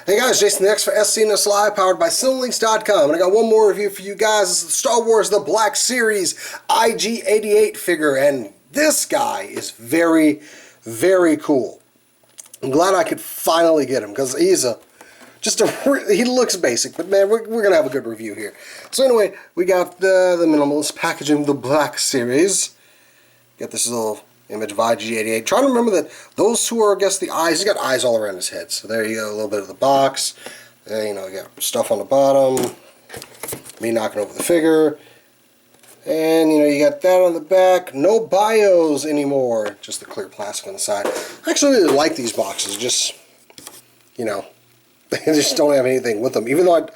Hey guys, Jason the X for SCNS Live, powered by Cinelinks.com, and I got one more review for you guys. It's the Star Wars The Black Series IG-88 figure, and this guy is very, very cool. I'm glad I could finally get him, because he's he looks basic, but man, we're going to have a good review here. So anyway, we got the minimalist packaging of the Black Series. Got this little image of IG-88. Trying to remember that those two are, I guess, the eyes. He's got eyes all around his head. So there you go, a little bit of the box. And, you know, you got stuff on the bottom. Me knocking over the figure. And, you know, you got that on the back. No bios anymore. Just the clear plastic on the side. I actually really like these boxes. Just, you know, they just don't have anything with them. Even though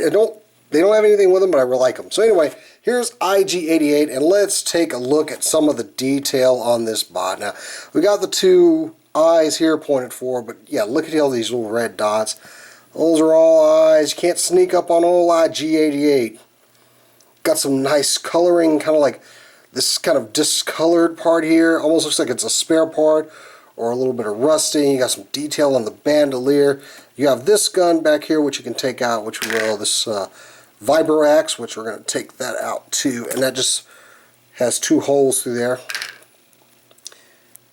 they don't have anything with them, but I really like them. So anyway, here's IG-88, and let's take a look at some of the detail on this bot. Now, we got the two eyes here pointed forward, but yeah, look at all these little red dots. Those are all eyes. You can't sneak up on old IG-88. Got some nice coloring, kind of like this kind of discolored part here. Almost looks like it's a spare part or a little bit of rusting. You got some detail on the bandolier. You have this gun back here, which you can take out, which we will. This Vibro-Axe, which we're going to take that out too, and that just has two holes through there.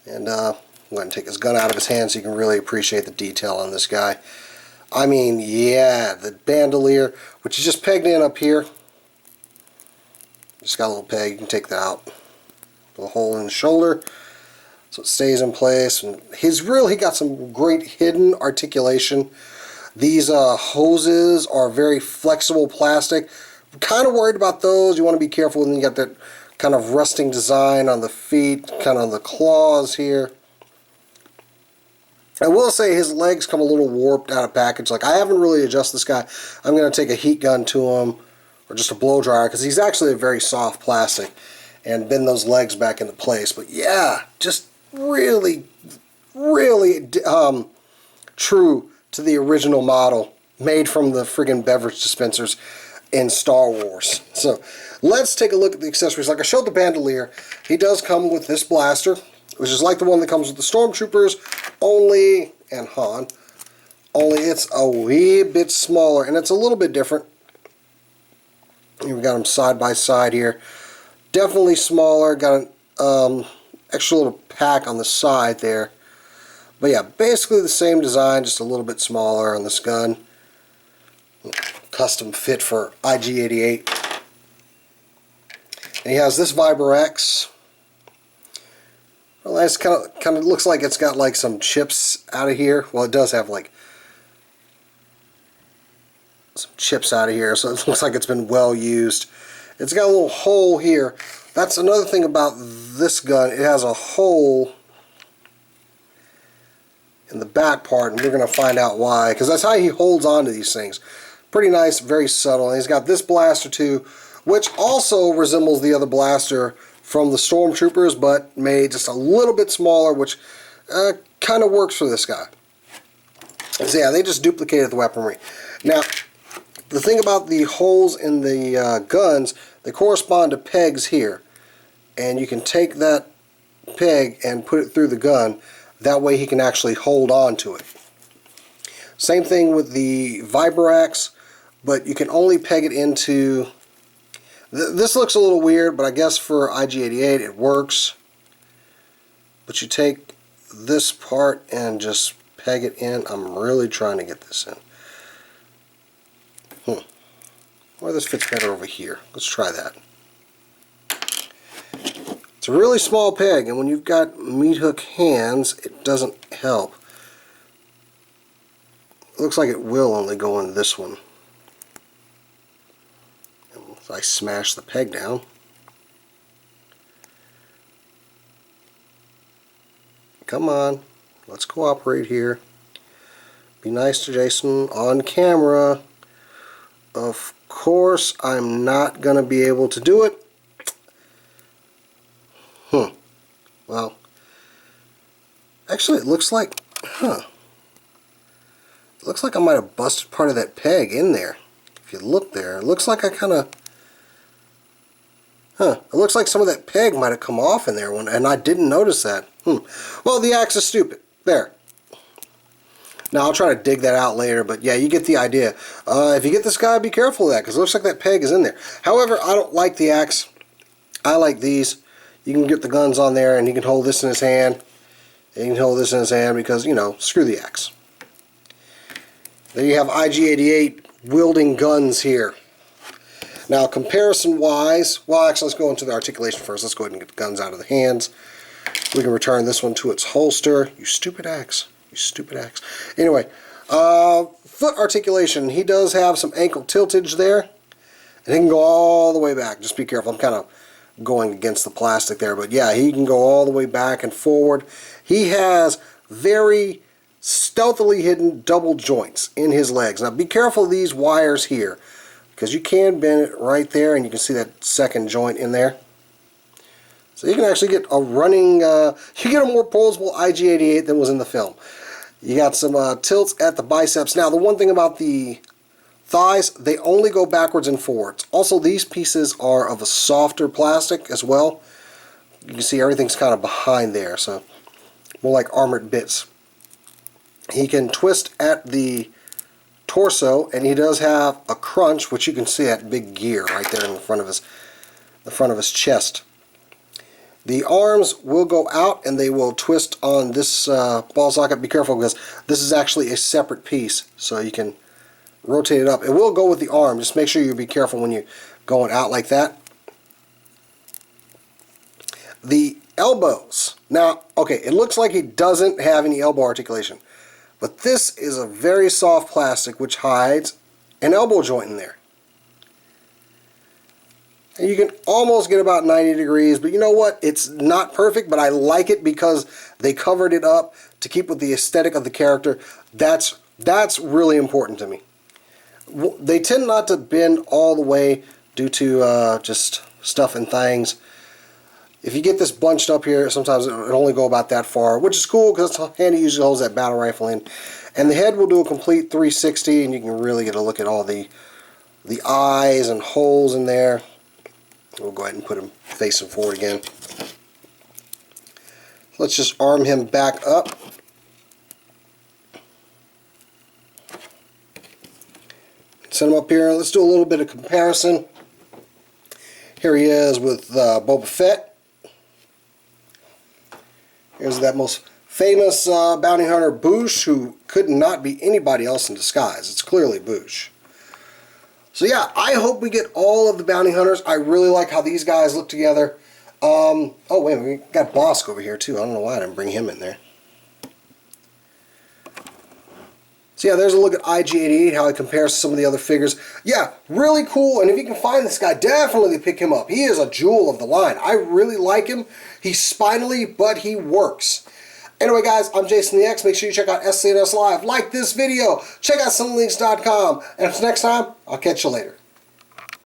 And I'm going to take his gun out of his hand so you can really appreciate the detail on this guy. I mean, yeah, the bandolier, which is just pegged in up here. Just got a little peg, you can take that out. A little hole in the shoulder so it stays in place. And he got some great hidden articulation. These hoses are very flexible plastic. I'm kind of worried about those. You want to be careful when you got that kind of rusting design on the feet, kind of on the claws here. I will say his legs come a little warped out of package. Like, I haven't really adjusted this guy. I'm going to take a heat gun to him, or just a blow dryer, because he's actually a very soft plastic, and bend those legs back into place. But yeah, just really, really true to the original model, made from the friggin' beverage dispensers in Star Wars. So let's take a look at the accessories. Like I showed the bandolier, he does come with this blaster, which is like the one that comes with the Stormtroopers, and Han, only it's a wee bit smaller, and it's a little bit different. We've got them side by side here. Definitely smaller, got an extra little pack on the side there. But yeah, basically the same design, just a little bit smaller on this gun. Custom fit for IG-88. And he has this Vibro-Axe. Well, it's kind of looks like it's got like some chips out of here. Well, it does have like some chips out of here, so it looks like it's been well used. It's got a little hole here. That's another thing about this gun. It has a hole in the back part, and we're going to find out why, because that's how he holds on to these things. Pretty nice, very subtle. And he's got this blaster too, which also resembles the other blaster from the Stormtroopers, but made just a little bit smaller, which kind of works for this guy. So yeah, they just duplicated the weaponry. Now, the thing about the holes in the guns, they correspond to pegs here, and you can take that peg and put it through the gun. That way he can actually hold on to it. Same thing with the Vibro-Axe, but you can only peg it into... This looks a little weird, but I guess for IG-88 it works. But you take this part and just peg it in. I'm really trying to get this in. Or this fits better over here. Let's try that. It's a really small peg, and when you've got meat hook hands, it doesn't help. It looks like it will only go in this one. And if I smash the peg down, come on, let's cooperate here. Be nice to Jason on camera. Of course, I'm not going to be able to do it. Well, actually it looks like, it looks like I might have busted part of that peg in there. If you look there, it looks like I kind of, it looks like some of that peg might have come off in there, and I didn't notice that. Well, the axe is stupid. There. Now, I'll try to dig that out later, but yeah, you get the idea. If you get this guy, be careful of that, because it looks like that peg is in there. However, I don't like the axe. I like these. You can get the guns on there, and he can hold this in his hand. And you can hold this in his hand because, you know, screw the axe. There you have IG-88 wielding guns here. Now, comparison-wise, well, actually, let's go into the articulation first. Let's go ahead and get the guns out of the hands. We can return this one to its holster. You stupid axe. You stupid axe. Anyway, foot articulation. He does have some ankle tiltage there. And he can go all the way back. Just be careful. I'm kind of going against the plastic there. But yeah, he can go all the way back and forward. He has very stealthily hidden double joints in his legs. Now, be careful of these wires here, because you can bend it right there, and you can see that second joint in there. So you can actually get a running, you get a more posable IG-88 than was in the film. You got some tilts at the biceps. Now, the one thing about the thighs, they only go backwards and forwards. Also, these pieces are of a softer plastic as well. You can see everything's kind of behind there, so more like armored bits. He can twist at the torso, and he does have a crunch, which you can see that big gear right there in the front of his chest. The arms will go out and they will twist on this ball socket. Be careful, because this is actually a separate piece, so you can rotate it up. It will go with the arm. Just make sure you be careful when you're going out like that. The elbows. Now, okay, it looks like he doesn't have any elbow articulation, but this is a very soft plastic which hides an elbow joint in there. And you can almost get about 90 degrees, but you know what? It's not perfect, but I like it because they covered it up to keep with the aesthetic of the character. That's really important to me. They tend not to bend all the way due to just stuff and things. If you get this bunched up here, sometimes it'll only go about that far, which is cool because it's handy. Usually holds that battle rifle in. And the head will do a complete 360, and you can really get a look at all the eyes and holes in there. We'll go ahead and put him facing forward again. Let's just arm him back up. Set him up here. Let's do a little bit of comparison. Here he is with Boba Fett. Here's that most famous bounty hunter, Boosh, who could not be anybody else in disguise. It's clearly Boosh. So yeah, I hope we get all of the bounty hunters. I really like how these guys look together. Oh wait a minute, we got Bosk over here too. I don't know why I didn't bring him in there. So yeah, there's a look at IG-88, how it compares to some of the other figures. Yeah, really cool, and if you can find this guy, definitely pick him up. He is a jewel of the line. I really like him. He's spinally, but he works. Anyway, guys, I'm Jason the X. Make sure you check out SCNS Live. Like this video. Check out SingLinks.com. And until next time, I'll catch you later.